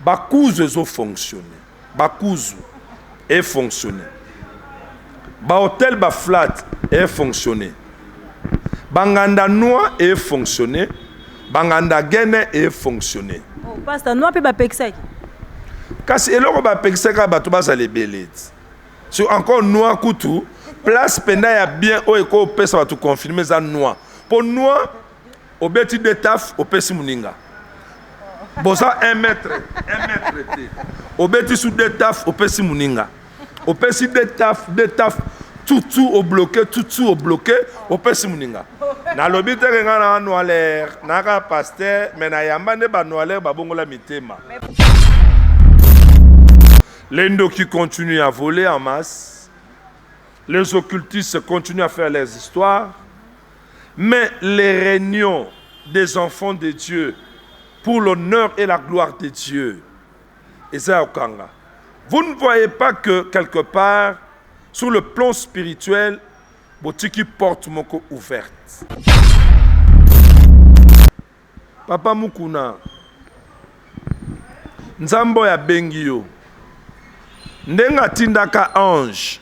bakuzu ezo fonctionner. Bakuzu est fonctionner. Ba hôtel ba flat est fonctionner. Banganda noa est fonctionner. Banganda gene est fonctionner. Oh, pasteur, noa pe ba pexek. Kasi eloko ba pexek ba to ba les belets. Sur encore noa kutu, place penda ya bien o eko pesa ba to confirmer za noa. Pour noa obeti de taf opesi muninga. Bosa 1 mètre te. Obeti sous de taf opesi muninga. Opesi de taf tout au bloqué, tout au bloqué, opesi muninga. Na lobite renga na noaler, na ka pasteur, mais na yamba ne ba noaler ba bongola mitema. Les qui continuent à voler en masse. Les occultistes continuent à faire les histoires. Mais les réunions des enfants de Dieu pour l'honneur et la gloire de Dieu. Et ça, Okanga. Vous ne voyez pas que quelque part, sur le plan spirituel, botiki porte moko ouverte. Papa Mukuna, Nzambo ya Bengio, Ndenga tindaka ange,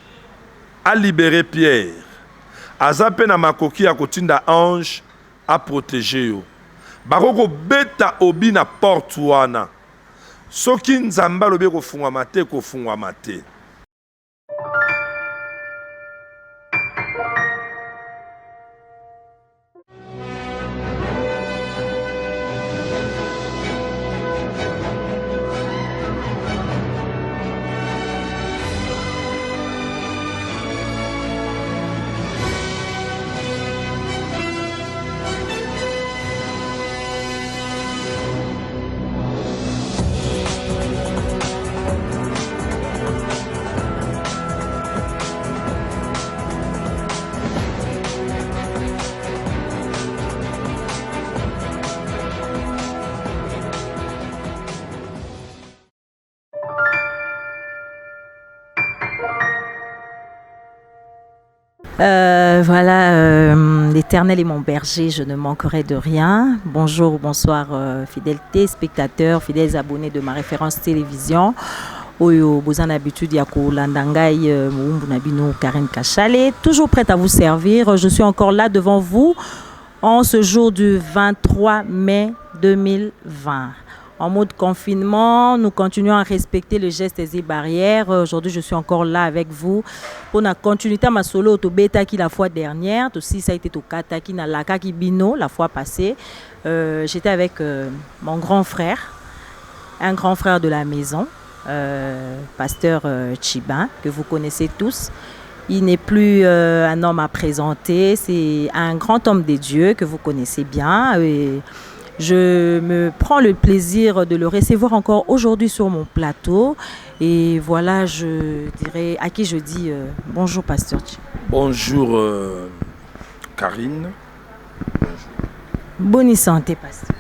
a libéré Pierre. Azape na makoki ya kotinda ange, a protégé yo. Baroko beta obi na porte wana. Soki Nzamba lobe ko fungwa mate. Voilà, l'Éternel est mon berger, je ne manquerai de rien. Bonjour, bonsoir, fidèles téléspectateurs, fidèles abonnés de ma référence télévision. Oyo, vous en habitude, Yako Landangai, Moumbunabino, Karine Kachale, toujours prête à vous servir. Je suis encore là devant vous en ce jour du 23 mai 2020. En mode confinement, nous continuons à respecter les gestes et barrières. Aujourd'hui, je suis encore là avec vous pour la continuité de ma solo autobeta qui la fois dernière. Aussi, ça a été au Kata qui n'a la Kakibino la fois passée. J'étais avec mon grand frère, un grand frère de la maison, pasteur Chiba, que vous connaissez tous. Il n'est plus un homme à présenter, c'est un grand homme de Dieu que vous connaissez bien. Et je me prends le plaisir de le recevoir encore aujourd'hui sur mon plateau. Et voilà, je dirais à qui je dis bonjour, pasteur. Bonjour, Karine. Bonne santé, pasteur.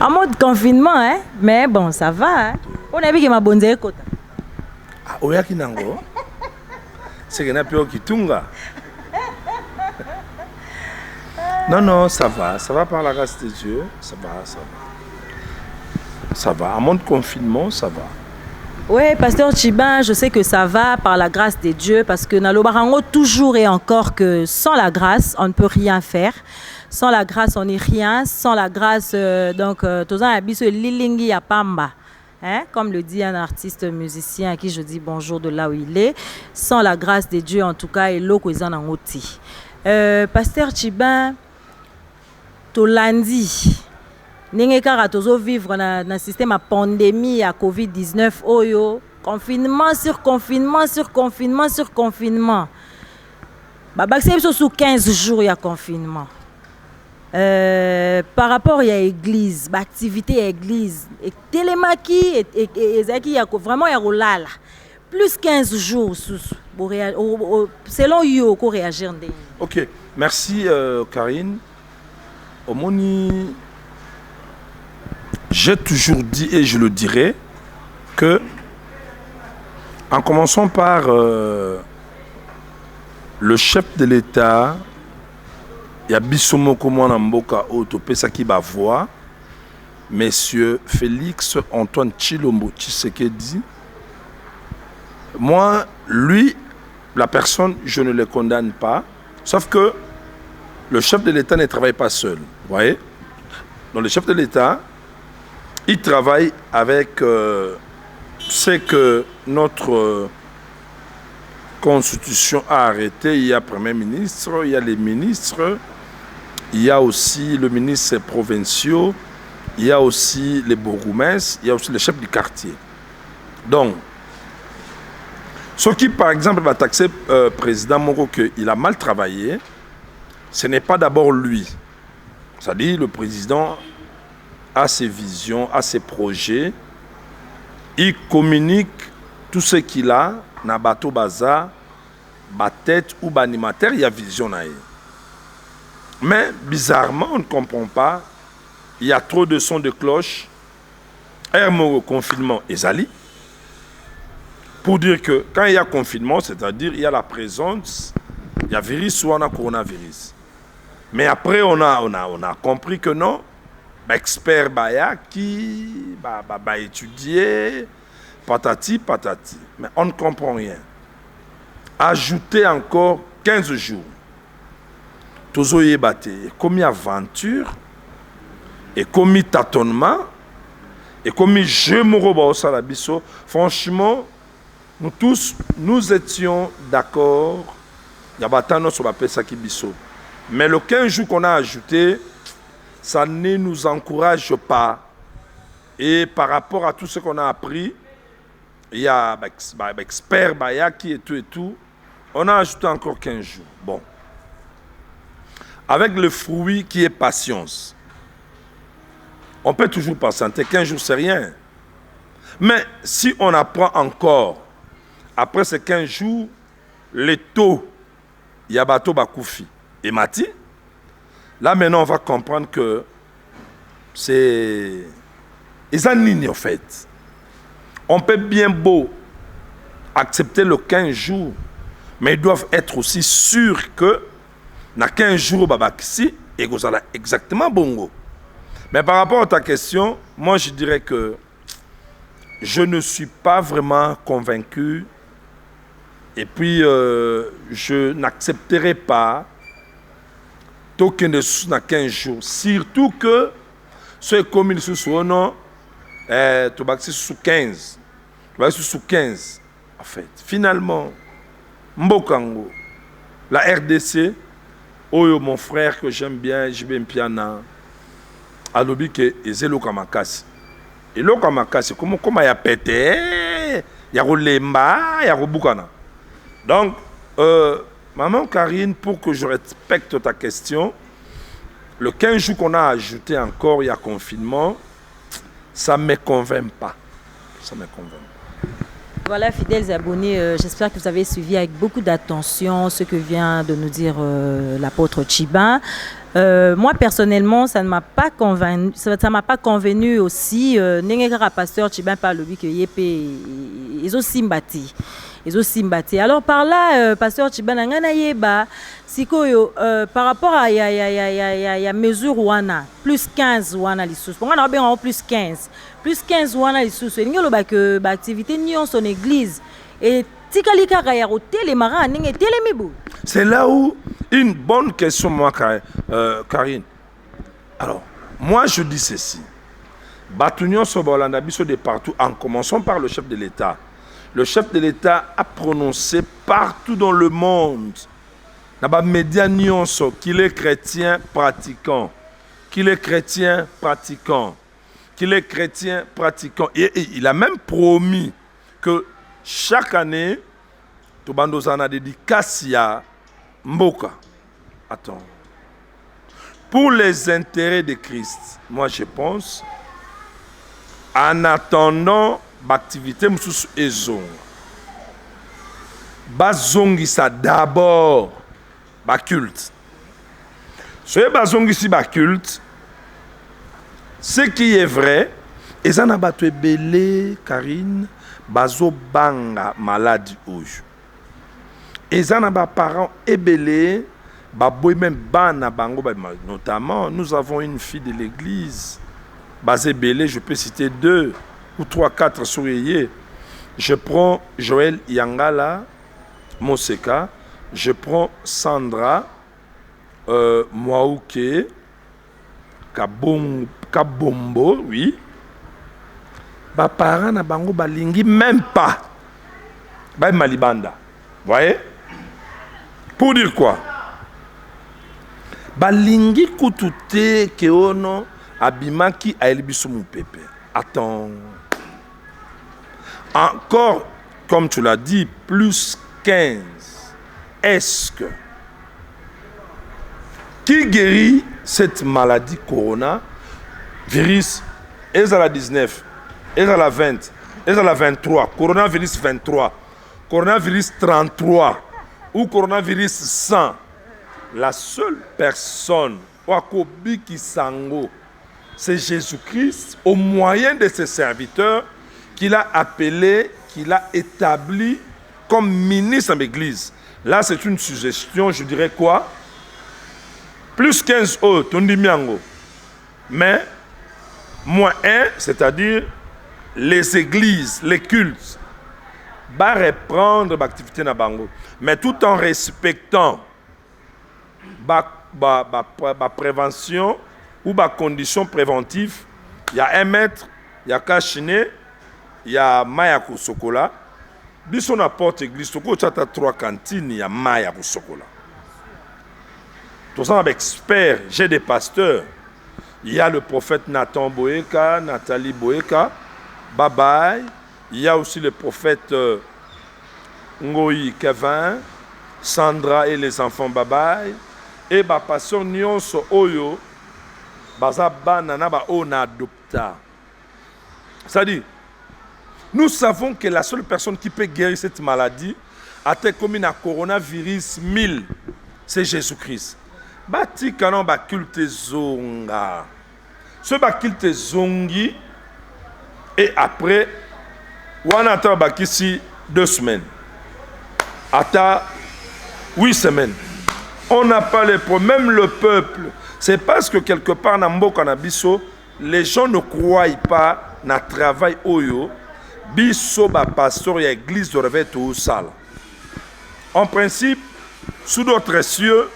En mode confinement, hein? Mais bon, ça va. Hein? On a vu que ma bonne écoute. Ah, oyaki nango. C'est que na pio kitunga. Non, ça va par la grâce de Dieu, ça va. En mode confinement, ça va. Oui, pasteur Chiba, je sais que ça va par la grâce de Dieu, parce que Nalobarango toujours et encore que sans la grâce, on ne peut rien faire. Sans la grâce, on n'est rien. Sans la grâce, donc, Tozan Abiso Lilingi Yapamba. Hein? Comme le dit un artiste musicien à qui je dis bonjour de là où il est. Sans la grâce de Dieu, en tout cas, et l'eau qu'on a oti. Pasteur Chiba, Tolandi, ndenge kaka tozo vivre na système à pandémie à Covid-19 oyo, confinement sur confinement sur confinement sur confinement. Babakse biso sous 15 jours il y a confinement. Par rapport à l'église, l'activité à l'église, et télémaki et zaki ya vraiment ya rolala. Plus 15 jours selon yo ko réagir ndenge. OK, merci Karine. Omoni, j'ai toujours dit et je le dirai que, en commençant par le chef de l'État, il y a Bissomoko Mwana Mboka Otopesa qui va voir, Monsieur Félix Antoine Tshilombo Tshisekedi, moi, lui, la personne, je ne le condamne pas, sauf que le chef de l'État ne travaille pas seul, vous voyez. Donc le chef de l'État, il travaille avec ce que notre Constitution a arrêté. Il y a Premier ministre, il y a les ministres, il y a aussi le ministre provinciaux, il y a aussi les bourgmestres, il y a aussi le chef du quartier. Donc, ce qui, par exemple, va taxer président Moro qu'il a mal travaillé, ce n'est pas d'abord lui. C'est-à-dire le président a ses visions, a ses projets, il communique tout ce qu'il a, na bateau baza, ba tête ou ba animateur, il y a vision na. Mais bizarrement, on ne comprend pas, il y a trop de sons de cloche, Moro confinement ezali, pour dire que quand il y a confinement, c'est-à-dire il y a la présence, il y a virus ou on a coronavirus. Mais après, on a compris que non, expert Baya qui va étudier, patati, patati. Mais on ne comprend rien. Ajouter encore 15 jours. Tozo yebate, comme aventure, et comme tâtonnement, et comme jeu moroba au salabiso, franchement, nous tous, nous étions d'accord. Yabatano sur la pesa qui biso. Mais le 15 jours qu'on a ajouté, ça ne nous encourage pas. Et par rapport à tout ce qu'on a appris, il y a expert Bayaki et tout, on a ajouté encore 15 jours. Bon. Avec le fruit qui est patience, on peut toujours patienter. 15 jours, c'est rien. Mais si on apprend encore, après ces 15 jours, les taux, Yabato Bakoufi et Mati, là maintenant on va comprendre que c'est ils en ligne en fait. On peut bien beau accepter le 15 jours, mais ils doivent être aussi sûrs que dans 15 jours babakisi et que ça exactement bongo. Mais par rapport à ta question, moi je dirais que je ne suis pas vraiment convaincu. Et puis, je n'accepterai pas token de sous dans 15 jours. Surtout que ce commune sous non, tu vas sous 15. Tu vas sous 15. En fait, finalement, Mbokango, la RDC, Oyo, mon frère que j'aime bien, Jibem Piana, a lobby que Ezelo Kamakasi. Et le Kamakasi, comment il y a pété, il y a Rolemba, il y a Robukana. Donc, maman Karine, pour que je respecte ta question, le 15 jours qu'on a ajouté encore, il y a confinement, ça ne me convainc pas. Ça me convainc pas. Voilà, fidèles abonnés, j'espère que vous avez suivi avec beaucoup d'attention ce que vient de nous dire l'apôtre Tchiba. Moi, personnellement, ça ne m'a pas convaincu, ça m'a pas convenu aussi. N'engagera pasteur Tchiba par le but que Yépe, ils ont sympathie. Alors par là, pasteur Tchiba nangana yeba sikoyo par rapport à ya mesure wana plus 15 wana lisusu. On a bien plus 15 wana lisusu. Ningo lo ba que ba activité nion son église et tikalika kaya hotel les marins ninge telemibu. C'est là où une bonne question moi Karine. Alors, moi je dis ceci. Batunion Sobolanda biso de partout en commençant par le chef de l'État. Le chef de l'État a prononcé partout dans le monde, dans les médias qu'il est chrétien pratiquant, qu'il est chrétien pratiquant, qu'il est chrétien pratiquant. Et il a même promis que chaque année, Tobandozana dédicace à Mboka. Attends. Pour les intérêts de Christ, moi je pense, en attendant, l'activité moussous ezong. Bazongi ça d'abord ba culte. Ce bazongi si ba culte, ce qui est vrai, ezan abatwe belé Karine, bazo banga maladie ouj. Ezan aba parents ebelé, ba boy même bana bango ba notamment nous avons une fille de l'église. basé belé, je peux citer 2 ou 3, 4 souriers. Je prends Joël Yangala, Moseka, je prends Sandra, Mwaouke, Kabombo, oui. Ba parents na bango balingi même pas. Ba malibanda. Voyez? Pour dire quoi? Balingi kutute keono abimaki aelibiso mu pepe. Attends. Encore, comme tu l'as dit, plus 15. Est-ce que qui guérit cette maladie corona, virus, Ezala 19, Ezala 20, Ezala 23, coronavirus 23, coronavirus 33 ou coronavirus 100, la seule personne, Wakobi Kisango, c'est Jésus-Christ, au moyen de ses serviteurs, qu'il a appelé, qu'il a établi comme ministre de l'Église. Là, c'est une suggestion, je dirais quoi? Plus 15 autres, on dit miango. Mais, moins 1, c'est-à-dire les églises, les cultes, va reprendre l'activité na bango. Mais tout en respectant la prévention ou la condition préventive. Il y a 1 mètre, il y a Kachine, il y a Mayako Sokola. Bisson apporte église, il y a 3 cantines, il y a Mayako Sokola. Tout ça, avec experts, j'ai des pasteurs. Il y a le prophète Nathan Boeka, Nathalie Boeka, Babaï. Il y a aussi le prophète Ngoyi Kevin, Sandra et les enfants Babaï. Et ma pasteur Nyonso Oyo, Bazaba Nana Ba Ona Adopta. C'est-à-dire, nous savons que la seule personne qui peut guérir cette maladie, à tel comme un coronavirus 1000, c'est Jésus-Christ. Bati kanon ba culte zonga. Ce ba culte zongi et après on attend ba kisi 2 semaines. Ata 8 semaines. On n'a pas les problèmes, même le peuple. C'est parce que quelque part na mboka na biso, les gens ne croient pas na travail oyo biso ba pasteur et église de réveil tout sale. En principe, sous d'autres cieux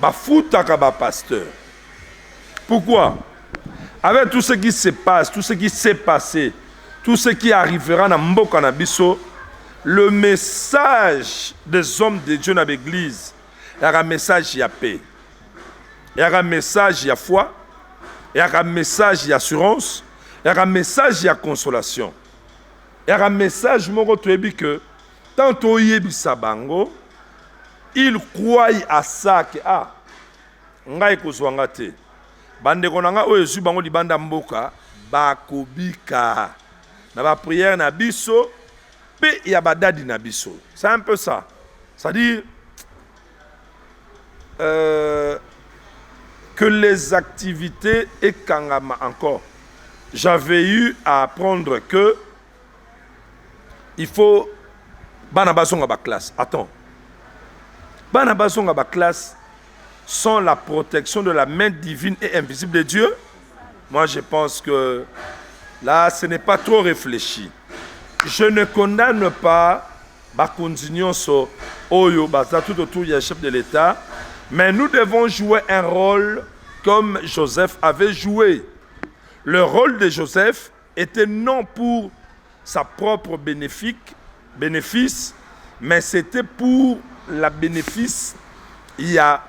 Bafutaka ba pasteur. Pourquoi? Avec tout ce qui se passe, tout ce qui s'est passé, tout ce qui arrivera dans Mboka na biso, le message des hommes de Dieu dans l'église, il y a un message, il y a paix. Il y a un message, il y a foi. Il y a un message, il y a assurance. Il y a un message, il y a consolation. Il y a un message, mon que tant yebi sabango, il croit à ça que ngai kozwanga te bandeko nanga oyo ezu bango libanda mboka bakobika na ba prière na biso pe ya badadi na biso. C'est un peu ça. C'est-à-dire que les activités et kangama encore. J'avais eu à apprendre que il faut banabasonga ba classe. Attends. Banabasonga ba classe sans la protection de la main divine et invisible de Dieu. Moi, je pense que là, ce n'est pas trop réfléchi. Je ne condamne pas Bakundinyon so Oyo, Baza tout autour du chef de l'État, mais nous devons jouer un rôle comme Joseph avait joué. Le rôle de Joseph était non pour sa propre bénéfice, mais c'était pour la bénéfice. Il y a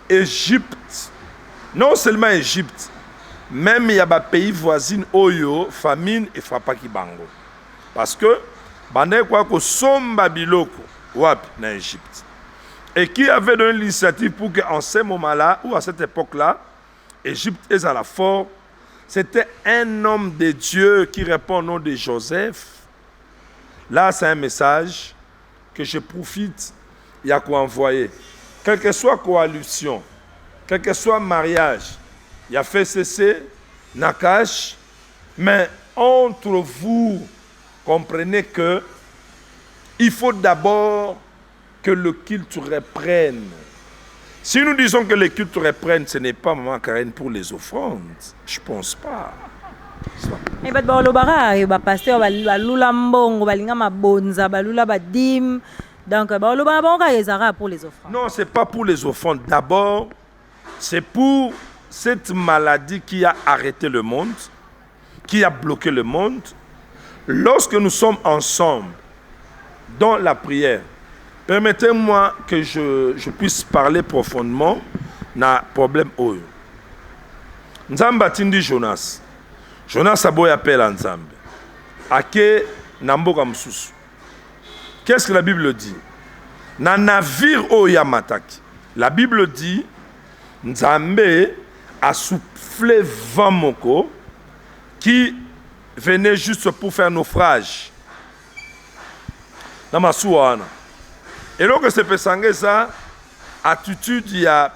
Égypte, non seulement Égypte, même il y a des pays voisins, Oyo, famine et Frapaki Bango. Parce que, Bande quoi que Somba Biloko, Wap, en Égypte. Et qui avait donné l'initiative pour qu'en ce moment-là, ou à cette époque-là, Égypte est à la force, c'était un homme de Dieu qui répond au nom de Joseph. Là, c'est un message que je profite, il y a quoi envoyer. Quelle que soit coalition, quel que soit mariage, il y a FCC, Nakash, mais entre vous, comprenez que il faut d'abord que le culte reprenne. Si nous disons que le culte reprenne, ce n'est pas Maman Karen pour les offrandes. Je ne pense pas. Et bato balobaka ba pasteur balula mbongo balinga mabonza balula badim donc balobaka bango ezara pour les offrandes. Non, c'est pas pour les offrandes. D'abord, c'est pour cette maladie qui a arrêté le monde, qui a bloqué le monde. Lorsque nous sommes ensemble dans la prière, permettez-moi que je puisse parler profondément na problème oyo. Nzamba tindi Jonas. Jonas aboy appelle à Nzambe. Ake namboka mususu. Qu'est-ce que la Bible dit? Na navire oya mataki. La Bible dit Nzambe a soufflé vent moko qui venait juste pour faire naufrage. Dans ma souana. Et donc c'est pesangé ça attitude il y a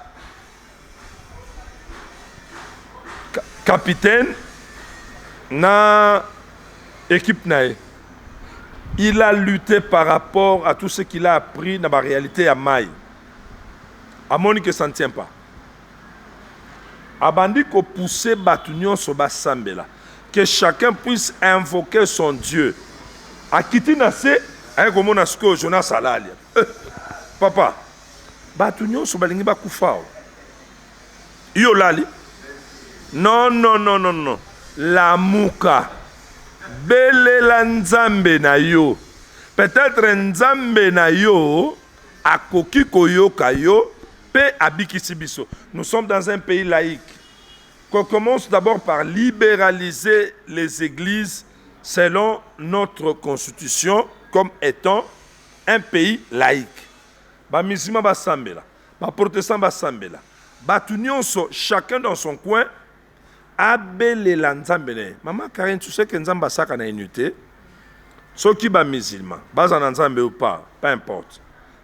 capitaine na équipe nae. Il a lutté par rapport à tout ce qu'il a appris dans la réalité à Maï. À Monique, ça ne tient pas. Abandi ko pousser Batunion sur Bassambela. Que chacun puisse invoquer son Dieu. A quitter Nassé, hein, comme on a ce que Jonas Alalia. Papa, Batunion sur Balingi Bakoufao. Yo lali. Non, non, non, non, non. La mouka. Bele la nzambe na yo. Peut-être nzambe na yo akoki koyoka yo pe abikisi biso. Nous sommes dans un pays laïque. Qu'on commence d'abord par libéraliser les églises selon notre constitution comme étant un pays laïque. Ba musulman ba sambela, ba protestant ba sambela. Ba tunyonso chacun dans son coin. Abele la nzambe ne. Maman Karine, tu sais que nzamba saka na unité. Ceux qui ba musulman, bas en nzambe ou pas, peu importe.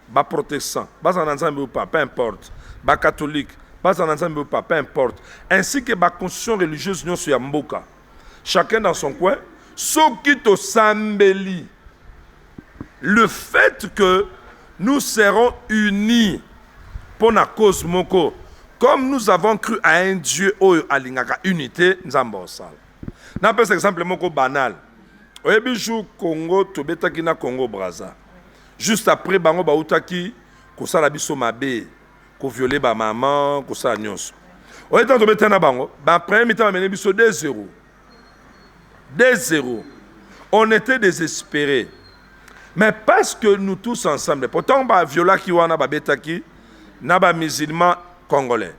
Ba protestant, bas en nzambe ou pas, peu importe. Ba catholique, bas en nzambe ou pas, peu importe. Ainsi que ba constitution religieuse nyon sur Yamboka. Chacun dans son coin. Ceux qui to sambeli. Le fait que nous serons unis pour la cause moko. Comme nous avons cru à un Dieu oyo alingaka unité, nous avons ça. N'a pas exemple moko banal. Oyebi jou Congo tobetaki na Congo Brazza. Juste après bango bautaki ko sala biso mabe, ko violer ba maman, ko sala nyonso. Oyebi tobetana na bango, ba premier mi-temps mené biso 2-0. 2-0. On était désespérés. Mais parce que nous tous ensemble, pourtant ba viola ki wana ba betaki na ba musulman Congolais,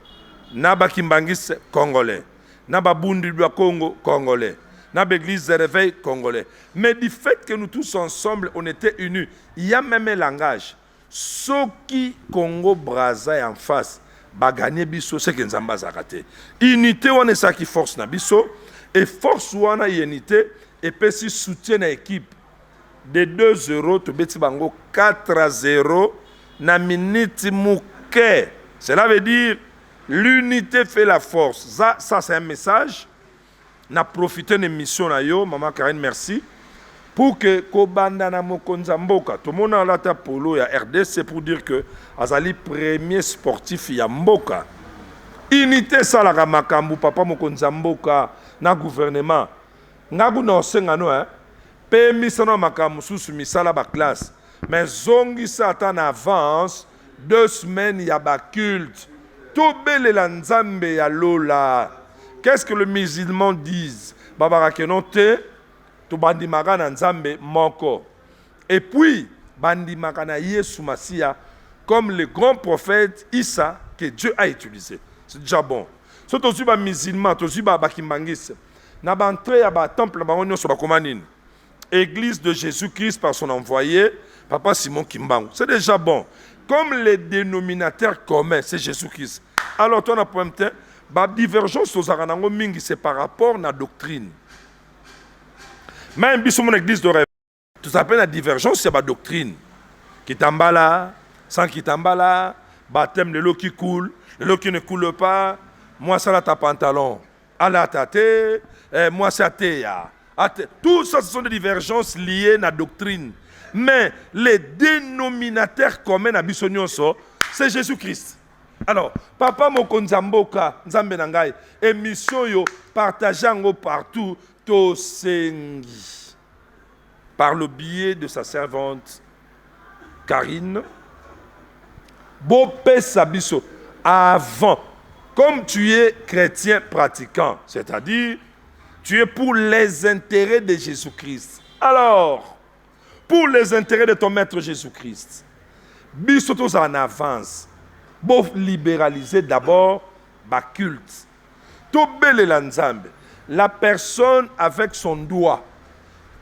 Naba Kimbangis Congolais, Naba Bundi du Congo Congolais, Naba Église de réveil Congolais. Mais du fait que nous tous ensemble, on était unis, il y a même un langage. Ceux qui Congo Brazza est en face, va gagner biso, c'est que nous avons raté. Unité, on est ça qui force na biso, et force ou on a unité, et puis si soutient l'équipe de 2-0, tu bêtis bango 4-0, na minute mouké. Cela veut dire l'unité fait la force. Ça c'est un message. On a profité de l'émission na yo, maman Karine, merci. Pour que Kobanda na Mokonza Mboka, tout le monde a la polo ya RDC pour dire que Azali premier sportif ya Mboka. Unité ça la makambu papa Mokonza Mboka na gouvernement. Ngagu na osenga no hein. Pe misano makambu susu misala ba classe. Mais zongi ça en avance. 2 semaines, il y a un culte. Tout bel la nzambe ya lola. Qu'est-ce que les musulmans disent? Babara kenote, tout bandi magana nzambe moko. Et puis, bandi magana Yesu Masia, comme le grand prophète Issa que Dieu a utilisé. C'est déjà bon. Si tu es un musulman, tu es un bakimbangis, na ba entré à ba temple ba onyo so ba komanine. Église de Jésus-Christ par son envoyé, Papa Simon Kimbangu. C'est déjà bon. Comme les dénominateurs communs, c'est Jésus-Christ. Alors, tu as un problème, la divergence aux Aranango Mingi, c'est par rapport à la doctrine. Même si mon église de rêve, tout s'appelle la divergence, c'est la doctrine. Kitambala, sans Kitambala, baptême de l'eau qui coule, de l'eau qui ne coule pas, moi ça là ta pantalon, à la tate, moi c'est atéa. Tout ça, ce sont des divergences liées à la doctrine. Mais les dénominateurs communs à Bissonioso, c'est Jésus-Christ. Alors, papa Mokonzamboka, Nzambe Nangai, émission yo, partageant partout, Tosengi. Par le biais de sa servante Karine. Bopé Sabiso, avant, comme tu es chrétien pratiquant, c'est-à-dire, tu es pour les intérêts de Jésus-Christ. Alors, pour les intérêts de ton maître Jésus-Christ, bisotos en avance, pour libéraliser d'abord ma culte. Tout bel Nzambe, la personne avec son doigt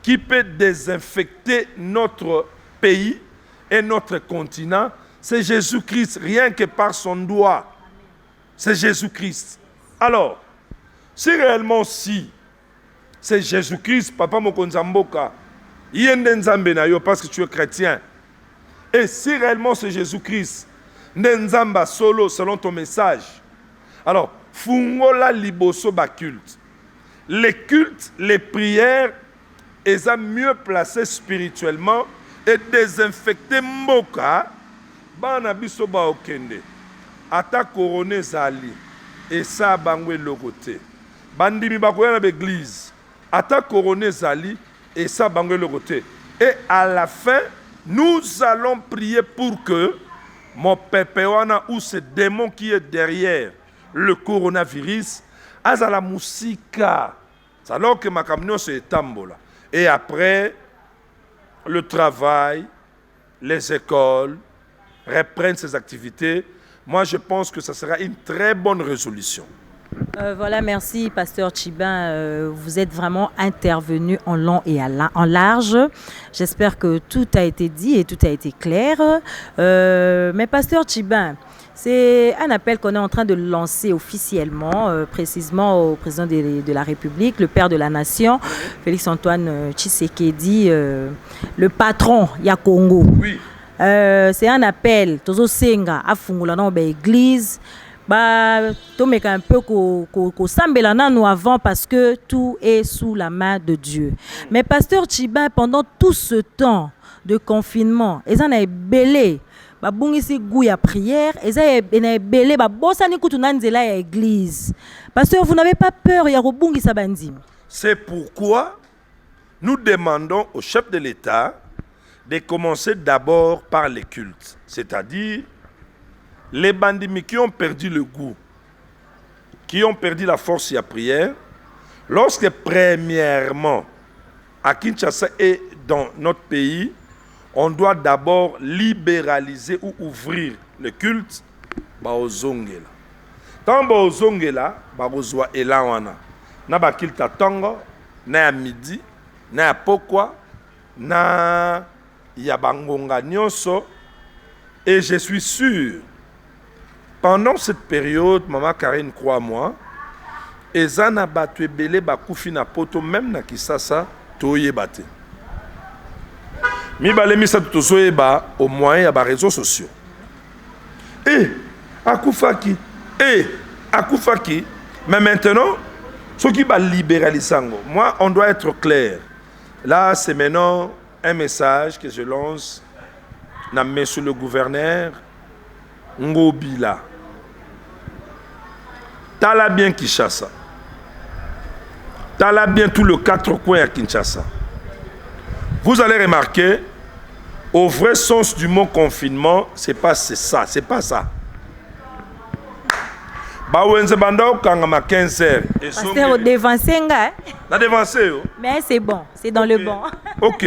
qui peut désinfecter notre pays et notre continent, c'est Jésus-Christ, rien que par son doigt. C'est Jésus-Christ. Alors, si réellement c'est Jésus-Christ, Papa Mokonzamboka, Yende na yo parce que tu es chrétien, et si réellement c'est Jésus-Christ, Nzamba solo selon ton message, alors, fungola liboso ba culte. Les cultes, les prières, ils sont mieux placés spirituellement et désinfectés mboka, bana biso ba okende. Ata couronné zali, et ça bangwe lokote. Bandimi bakoya na l'église. Ata couronné zali, et ça bangwe lokote. Et à la fin, nous allons prier pour que mon pépéwana ou ce démon qui est derrière le coronavirus, à la musique, alors que ma camion c'est tambola. Et après, le travail, les écoles reprennent ses activités. Moi, je pense que ça sera une très bonne résolution. Voilà, merci, Pasteur Tchibin. Vous êtes vraiment intervenu en long et en large. J'espère que tout a été dit et tout a été clair. Mais Pasteur Tchibin, c'est un appel qu'on est en train de lancer officiellement, précisément au président de la République, le père de la nation, Félix-Antoine Tshisekedi, le patron ya Congo. Oui. C'est un appel, Tozo Senga, à Fungula, dans l'église. Tomeka un peu ko sambela nanu avant parce que tout est sous la main de Dieu. Mais Pasteur Tchibin, pendant tout ce temps de confinement, ils en ont belé. Babungisi goût ya prière, ils ont belé babosani kutuna nzela ya église. Pasteur, vous n'avez pas peur ya robungisa bandi? C'est pourquoi nous demandons au chef de l'État de commencer d'abord par les cultes, c'est-à-dire les bandits qui ont perdu le goût, qui ont perdu la force de la prière, lorsque premièrement, à Kinshasa et dans notre pays, on doit d'abord libéraliser ou ouvrir le culte, baozongela. Tant baozongela, baozwa elawana. Na ba kilta tongo, na ya midi, na ya pokwa, na ya bangonga nyonso. Et je suis sûr, pendant cette période, Maman Karine, crois-moi, ezana batwe belé bakufi na poto même na Kisasa toye bate. Mi balemi sa tozoye ba au moyen ya ba réseaux sociaux. Akufaki, akufaki. Mais maintenant, ce qui va libéraliser, moi, on doit être clair. Là, c'est maintenant un message que je lance na monsieur le gouverneur Ngobila. Tala bien Kinshasa. Tala bien tout le quatre coins à Kinshasa. Vous allez remarquer, au vrai sens du mot confinement, c'est pas ça. Bawenze banda okangama 15h. Pasteur, au devancé nga. La devancé yo. Mais c'est bon, c'est dans le bon. Ok.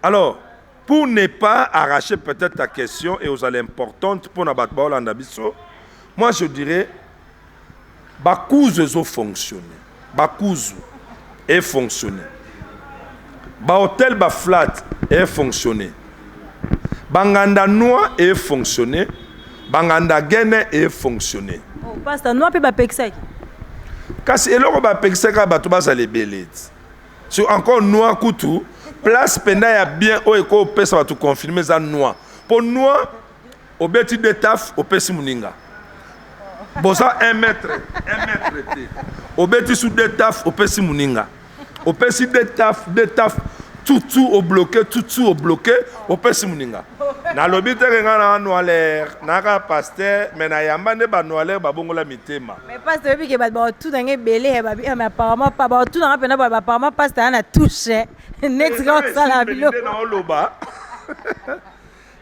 Alors, pour ne pas arracher peut-être ta question et aux allées importantes pour n'abattre pas l'andabiso, moi je dirais, Bakouze ont fonctionné. Bakouze est fonctionné. Hôtel Baflat est fonctionné. Banganda Noa est fonctionné. Banganda Gene est fonctionné. Oh, pasteur, Noa peut pas pexer. Kasi eloko ba pexer ka bato ba les belettes. Sur encore Noa Koutou, place penda ya bien o eko pesa bato confirmer za Noa. Pour Noa, au beti de taf au pesi muninga. Bosa 1 mètre. Au beti sous de taf au pesi muninga. Au pesi de taf tout au bloqué, tout au bloqué, au pesi muninga. Na lobi te nga na noaler, na ka pasteur, mais na yamba ne ba noaler ba bongola mitema. Mais pasteur bi ke ba tout dans belé ba mais apparemment pas ba tout dans pena ba apparemment pasteur na touché. Next grand ça la bilo. Na oloba.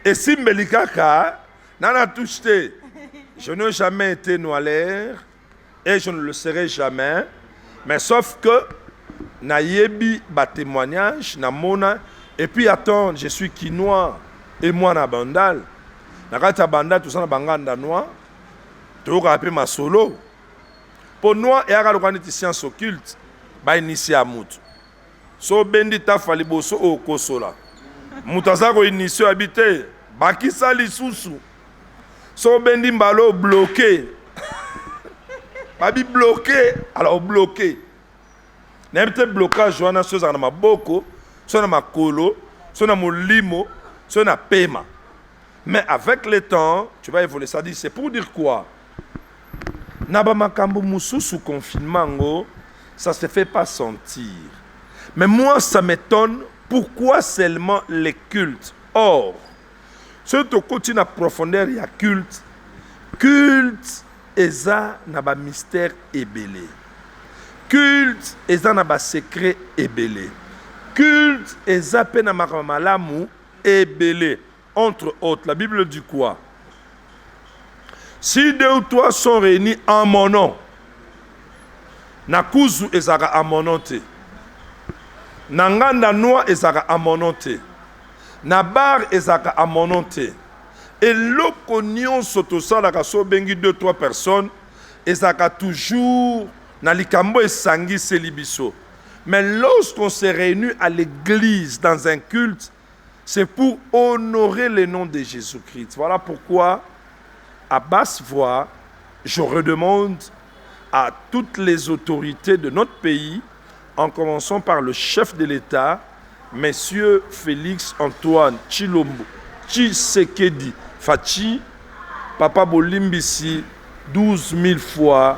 Et si melikaka na touché. Je n'ai jamais été noaler et je ne le serai jamais, mais sauf que na yebi ba témoignage na mona et puis attends, je suis quinois et moi na bandal na kata bandal tout ça na banganda noir to ka pe ma solo pour noir et aka lokani ti science occulte ba initié à mutu so bendi ta fali boso o kosola mutu azako initié habité ba kisali susu so bendi mbalo bloqué babi bloqué alors bloqué n'importe blocage wana so za na maboko so na makolo so na molimo so na paiement. Mais avec le temps tu vas évoluer, ça dit c'est pour dire quoi naba makambo mususu confinement ça se fait pas sentir, mais moi ça m'étonne pourquoi seulement les cultes. Or si tu continues à profondeur il y a culte eza na ba mystère ebelé, culte eza na ba secret ebelé, culte eza pe na makamalamu ebelé. Entre autres, la Bible dit quoi? Si 2 ou 3 sont réunis en mon nom, nakuzu ezaka à mon nom te, nanganda noa ezaka à mon nom te, nabar ezaka à mon nom te. Et l'opinion sotosalaka so bengi 2-3 personnes ezaka toujours na likambo esangi selibiso. Mais lorsqu'on se réunit à l'église dans un culte, c'est pour honorer le nom de Jésus-Christ. Voilà pourquoi, à basse voix, je redemande à toutes les autorités de notre pays, en commençant par le chef de l'État, Monsieur Félix Antoine Tshilombo Tshisekedi Fachi, Papa Bolimbisi, 12 000 fois,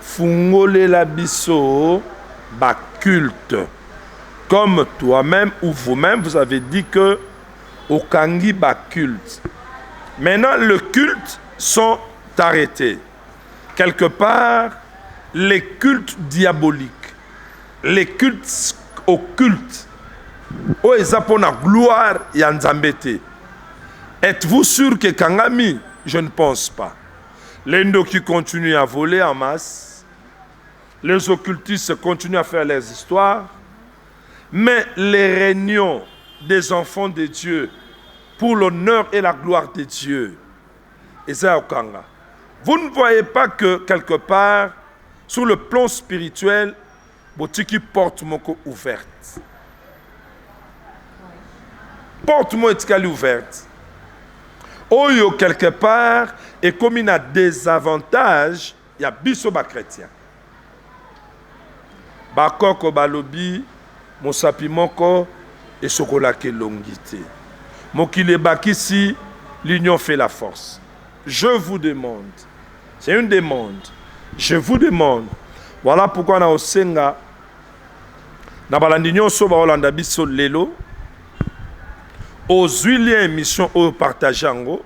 Fungole la biso, ba culte. Comme toi-même ou vous-même, vous avez dit que Okangi ba culte. Maintenant, les cultes sont arrêtés. Quelque part, les cultes diaboliques, les cultes occultes, où ils appellent la gloire et Nzambete. Êtes-vous sûr que Kangami? Je ne pense pas. Les qui continuent à voler en masse, les occultistes continuent à faire les histoires, mais les réunions des enfants de Dieu pour l'honneur et la gloire de Dieu, et ça Okanga. Vous ne voyez pas que quelque part, sur le plan spirituel, Botiki porte moko ouverte. Porte-moi etikali ouverte. Oyo quelque part, et comme il y a des avantages, il y a biso ba chrétien. Bakoko balobi, mosapi moko, et sokola ke longité. Mokile bakisi, l'union fait la force. Je vous demande, c'est une demande, je vous demande, voilà pourquoi na osenga, na balandi nyonso ba olanda biso lelo, ozwi lien émission oyo partage yango,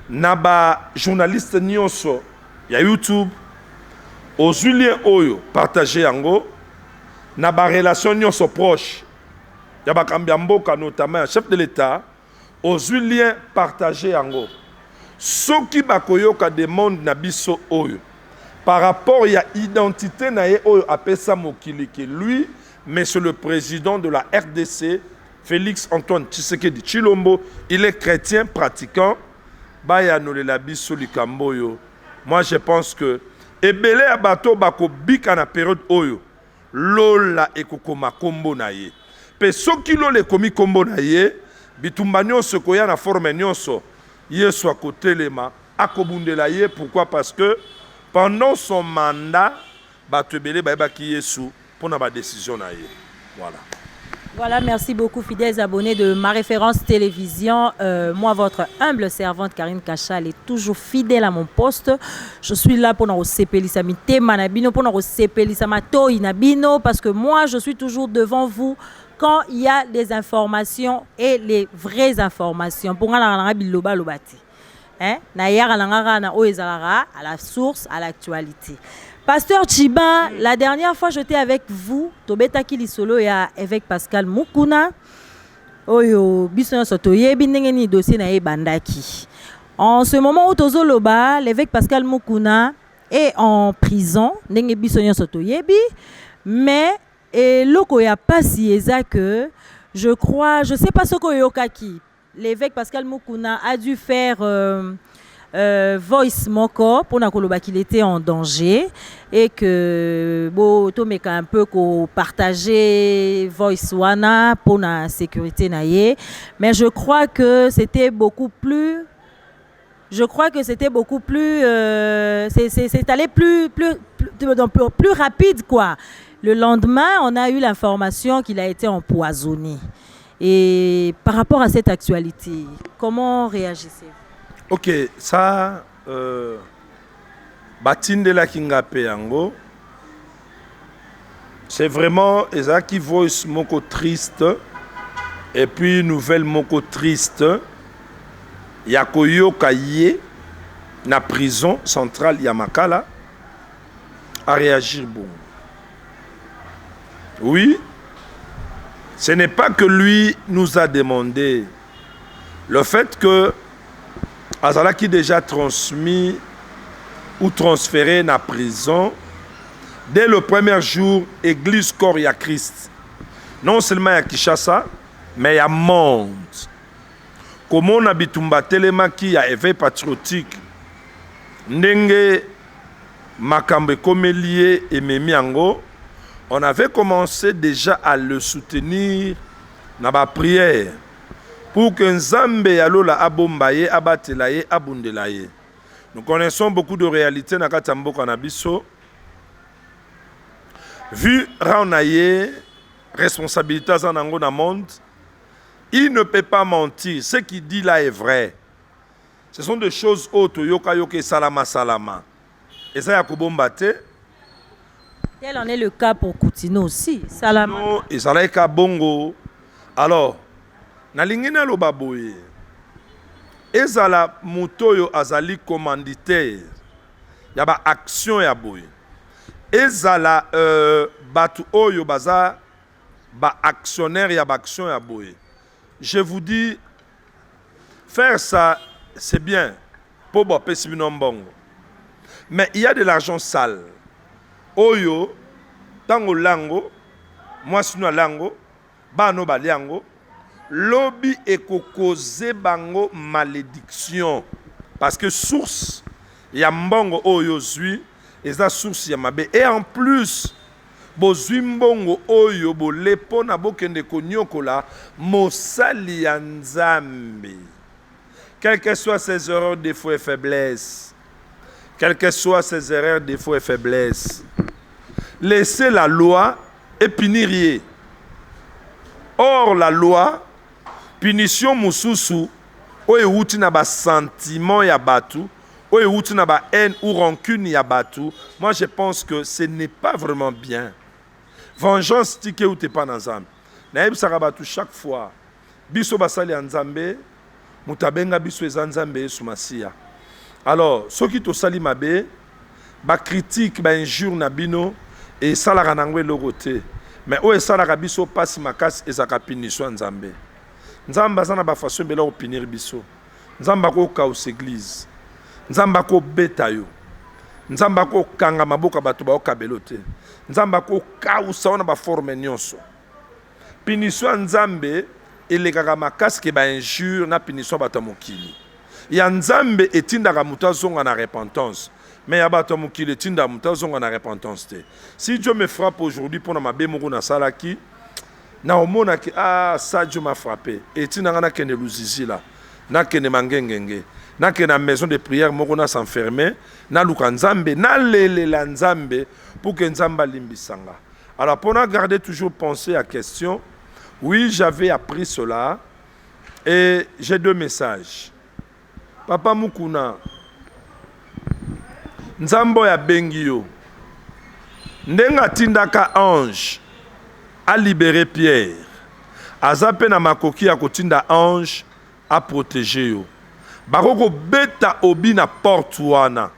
na ba journaliste nyonso ya YouTube, ozwi lien oyo partage yango, na ba relation nyonso proche, ya ba kambia mboka notamment un chef de l'État, ozwi lien partage yango. Soki bakoyoka demande na biso oyo, par rapport à l'identité na ye oyo apesa mokili ke lui, monsieur le président de la RDC, Félix Antoine Tshisekedi Tshilombo, il est chrétien pratiquant. Baya nolela biso likambo yo. Moi je pense que ebele abato bako bika na période oyo lola ekokoma kombo na ye. Pe soki lola ekomi kombo na ye, bitumba nyonso koya na forme nyonso yeso akotelema akobundela ye. Pourquoi? Parce que pendant son mandat bato ebele bayebaki Yesu pour na ba décision na ye. Voilà. Voilà, merci beaucoup fidèles abonnés de ma référence télévision. Moi, votre humble servante Karine Kachal est toujours fidèle à mon poste. Je suis là pour nous sepelisa mi tema na bino, pour nous sepelisa ma toi na bino, parce que moi, je suis toujours devant vous quand il y a des informations et les vraies informations. Pour nga biloba lobati. Hein? Na yara na oezara à la source, à l'actualité. Pasteur Chiba, la dernière fois j'étais avec vous, Tobetaki Lisolo et avec Pascal Mukuna. Oyo, biso sotoye bindengeni dossier na bandaki. En ce moment où Tozo Loba, l'évêque Pascal Mukuna est en prison, ndenge biso sotoye bi, mais loko ya pasi que je crois, je sais pas ce que yokaki. L'évêque Pascal Mukuna a dû faire voice moko pour nakoloba qu'il était en danger et que bo to meka un peu ko partager voice wana pour la sécurité naie, mais je crois que c'était beaucoup plus c'est allé plus rapide quoi. Le lendemain, on a eu l'information qu'il a été empoisonné. Et par rapport à cette actualité, comment réagissez-vous? Ok, ça, Batindela Kingape Yango, c'est vraiment Ezaki Voice moko triste, et puis nouvelle moko triste, Yakoyo Kaye, na prison centrale Yamakala, à réagir bon. Oui, ce n'est pas que lui nous a demandé le fait que Azala qui déjà transmis ou transféré dans la prison dès le premier jour, Église Corps ya Christ. Non seulement à Kinshasa, mais à monde. Comment on a bitumba telema qui a éveil patriotique. Ndenge Makambe Komelie et Memiango, on avait commencé déjà à le soutenir dans la prière. Pour que Nzambe alola abombaye, abatelaye, abundelaye. Nous connaissons beaucoup de réalités dans Katambo Kanabiso. Vu Raonaye, responsabilité dans le monde, il ne peut pas mentir. Ce qu'il dit là est vrai. Ce sont des choses autres. Yoka yoke salama salama. Et ça, Yakubombate. Tel en est le cas pour Koutino aussi. Salama. Non, et ça là est bongo. Alors, Nalingina lo baboye. Ezala mutoyo azali commanditaire. Yaba action ya boye. Ezala batu oyo baza ba actionnaire yaba action ya boye. Je vous dis, faire ça, c'est bien. Pour boper si bongo. Mais il y a de l'argent sale. Oyo, tango lango, moi sino lango, bano baliango. Lobby ekokoze bango malédiction parce que source ya mbongo oyo zui eza source ya mabe et en plus bozui mbongo oyo bolepo na bokende konyokola mosali ya Nzambe, quelles que soient ses erreurs, défauts et faiblesses, quelles que soient ses erreurs, défauts et faiblesses, laissez la loi et punir. Or la loi punition mususu oye wuti na ba sentiment ya batu, oye wuti na ba haine ou rancune ya batu. Moi je pense que ce n'est pas vraiment bien. Vengeance tike ou te pas na Nzambe. Na yeb saka batu chaque fois biso basali ya Nzambe mutabenga biso eza Nzambe sumasiya. Alors soki to sali mabe ba critique ba injure na bino et salaka nangwe logote. Mais oye salaka biso pasi makasi ezaka punition Nzambe. Nzamba zana ba façon bela opinir biso. Nzamba ko kaus église. Nzamba ko beta yo. Nzamba ko kanga maboka bato ba okabelote. Nzamba ko kausa wana ba forme nyonso. Punition Nzambe elekaka makasi ke ba injure na punition bato mokili. Ya Nzambe etindaka mutazonga na repentance. Mais ya bato mokili etinda mutazonga na repentance te. Si Dieu me frappe aujourd'hui pour na mabe moko na salaki, na omona ki ça Dieu m'a frappé et tu n'as kende luzizi là na kende mangengenge na kende maison de prière moko na s'enfermer na luka Nzambe na lele la Nzambe pour que Nzamba limbisanga. Alors pour garder toujours penser à question Oui, j'avais appris cela et j'ai 2 messages. Papa Mukuna, Nzambo ya Bengio, Ndenga tindaka ange, a libéré Pierre. Azape na makoki ya kotinda ange, a protégé yo. Bakoko beta obi na porte wana.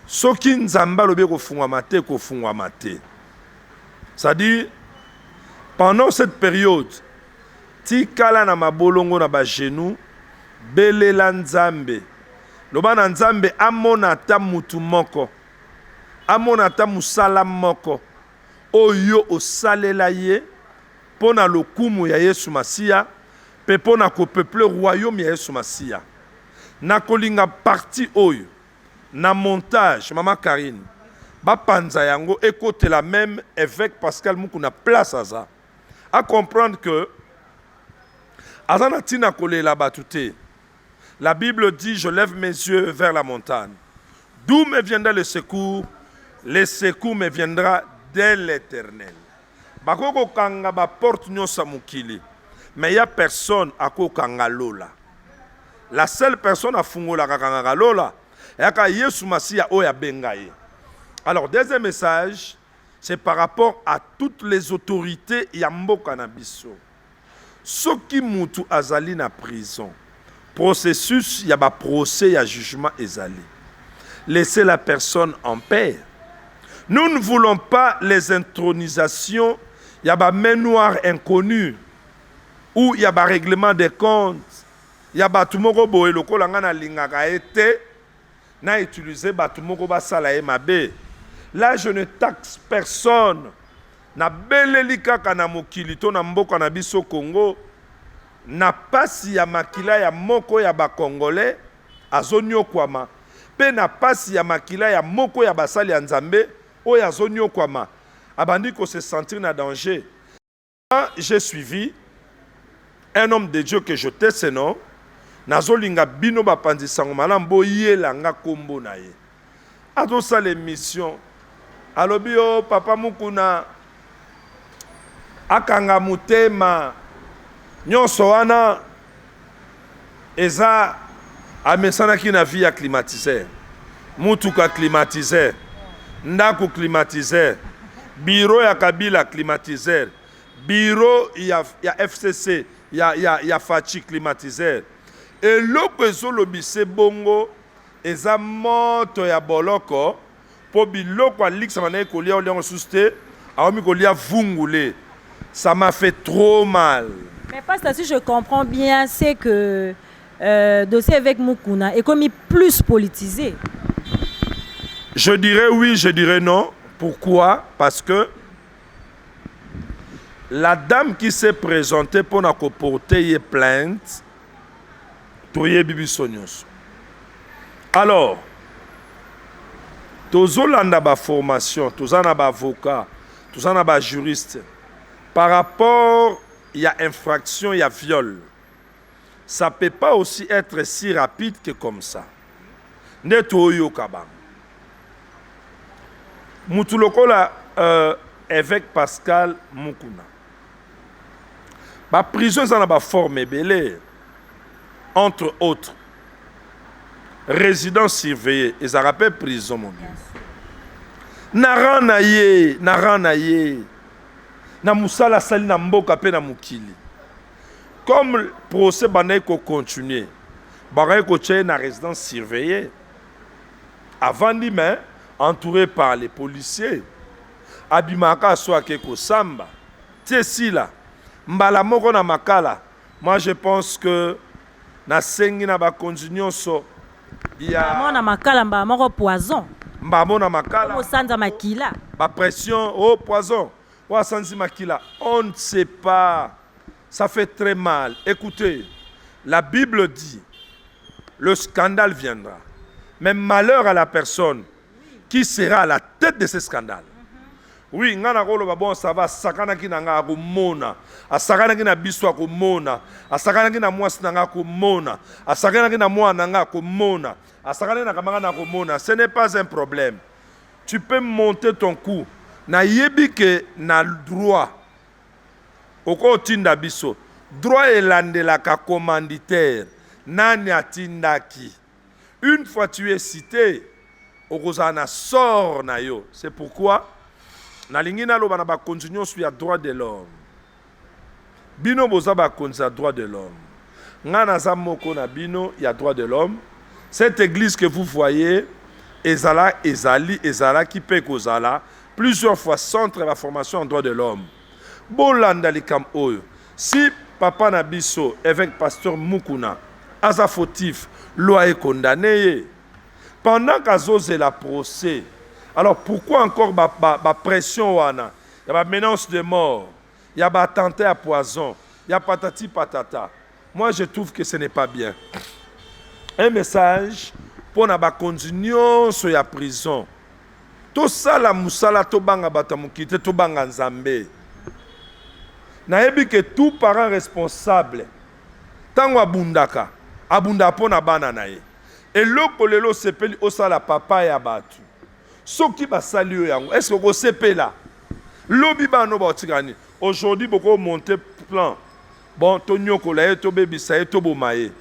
Soki Nzamba lobe kofungwama te, kofungwama te. C'est-à-dire, pendant cette période, tikala na mabolongo na ba genou, belela Nzambe. Loba na Nzambe amona ta mutu moko. Amona ta musala moko. Oyo osalela ye, pona lokumu ya Yesu Masia, pe pona ko peuple royaume ya Yesu Masia. Na kolinga parti oyo, na montage, Maman Karine, ba panza yango écoute la même évêque Pascal Mukuna place à ça. À comprendre que Azana tina kolela batute. La Bible dit, je lève mes yeux vers la montagne. D'où me viendra le secours? Le secours me viendra de l'Éternel. Bakoko kanga ba porte nyosa mukili. Mais il n'y a personne à kanga lola. La seule personne à fungola kanga lola, yaka Yesu Masia oya bengaye. Alors, deuxième message, c'est par rapport à toutes les autorités yamboka na biso. Soki mutu azali na prison. Processus, il y a un procès, il y a un jugement ezali. Laissez la personne en paix. Nous ne voulons pas les intronisations, il y a un main noire inconnu, où il y a un règlement des comptes, il y a un batumoko boe loko langana lingaka ete, na utilisé batumoko basala mabe. Là, je ne taxe personne. Na beleli kaka na mokili to na mboka na biso Congo. Na pasi ya makila ya moko ya ba Congolais azonyo kwama. Pe na pasi ya makila ya moko ya basali ya Nzambe oyo azonyo kwama. Abandi ko se sentir na danger. J'ai suivi un homme de Dieu que je tais ce nom. Nazolinga bino bapandi sango malambo yela nga kombo na ye. Ato sa l'émission. Alobio Papa Mukuna akanga mutema nyonso wana eza amesanaki na vie ya climatiseur. Mutuka climatiseur. Ndako climatiseur. Bureau ya Kabila climatiseur. Bureau ya FCC ya Fachi climatiseur. Et loko ezolobise bongo eza moto ya boloko po biloko alix manaye kolia oliango suste aomi kolia vungule. Ça m'a fait trop mal. Mais pasteur, si je comprends bien, c'est que dossier avec Mukuna est comme plus politisé. Je dirais oui, je dirais non. Pourquoi? Parce que la dame qui s'est présentée pour nous porter une plainte, Toye Bibi Sonyos. Alors, tous na ba formation, tous na ba avocat, tous na ba juriste. Par rapport, il y a infraction, il y a viol. Ça ne peut pas aussi être si rapide que comme ça. Netoyo Kabang. Moutulokola, évêque Pascal Mukuna. La prison est en forme belé. Entre autres, résidence surveillée. Et ça rappelle prison, mon Dieu. Naranaye, naranaye. Na musala sali na mboka pe na mukili. Comme le procès banay ko continuer, banay ko tche na résidence surveillée. Avant demain, entouré par les policiers, abimaka soit keko samba. Tiesi là, mbala moko na makala. Moi je pense que na sengi na ba continuer so ya mona makala mba moko poison. Mba mona makala. Mo sanza makila. Ba pression, oh poison. On ne sait pas. Ça fait très mal. Écoutez, la Bible dit, le scandale viendra. Mais malheur à la personne qui sera à la tête de ce scandale. Oui, ngana kolo babon ça va sakana ki nanga ko mona, asakana ki na biswa ko mona, asakana ki na mwasi nanga ko mona, asakana ki na mwa nanga ko mona, asakana na kamanga na ko mona. Ce n'est pas un problème. Tu peux monter ton cou. Na yebi que na droit oko tinda biso droit elandelaka commanditaire nani atindaki. Une fois tu es cité okozana sort na yo. C'est pourquoi nalingi naloba na bakonzi nyonso ya droit de l'homme. Bino boza bakonzi ya droit de l'homme. Nga naza moko na bino ya droit de l'homme. Cette église que vous voyez ezala qui peut kozala plusieurs fois centre la formation en droit de l'homme. Bolanda likam oyo. Si papa Nabiso avec pasteur Mukuna aza fautif, loi est condamné. Pendant qu'azose la procès, alors pourquoi encore la pression wana? Il y a la menace de mort, il y a attentat à poison, il y a patati patata. Moi je trouve que ce n'est pas bien. Un message pour na ba continuer sur la prison. Tout ça la musala to banga batamukite to banga nzambe. Nayebi que tout parent responsable tango abundaka abunda pona bana na ye. Et loko lelo sepeli osala papa ya batu. Soki basali yo yango, est-ce que ko sepela? Lobi bano ba otikani. Aujourd'hui beaucoup monter plan. Bon to nyoko la ye to bebisa ye to bomaye.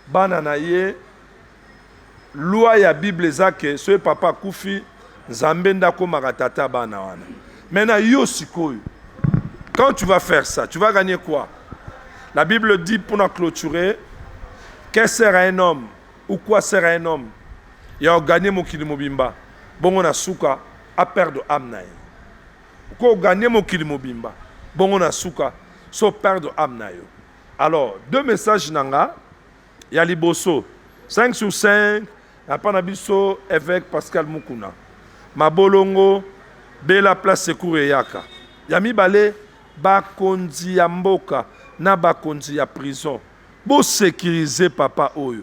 Bana na ye loi ya Bible zake so papa kufi nzambe ndako magatata bana wana. Maintenant yo sikoyo. Quand tu vas faire ça, tu vas gagner quoi? La Bible dit pour nous clôturer, qu'est-ce sert un homme ou quoi sert un homme? Il a gagné mon kilimobimba. Bon, on a souka à perdre amnaï. Quoi gagner mon kilimobimba? Bon, on a souka so perdre amnaï. Alors, deux messages nanga. Il y a Liboso 5 sur 5. Apanabiso avec Pascal Mukuna. Mabolongo, Bela Place Secours et Yaka. Yami Balé. Bakonzi ya mboka na bakonzi ya prison bo sécuriser papa oyo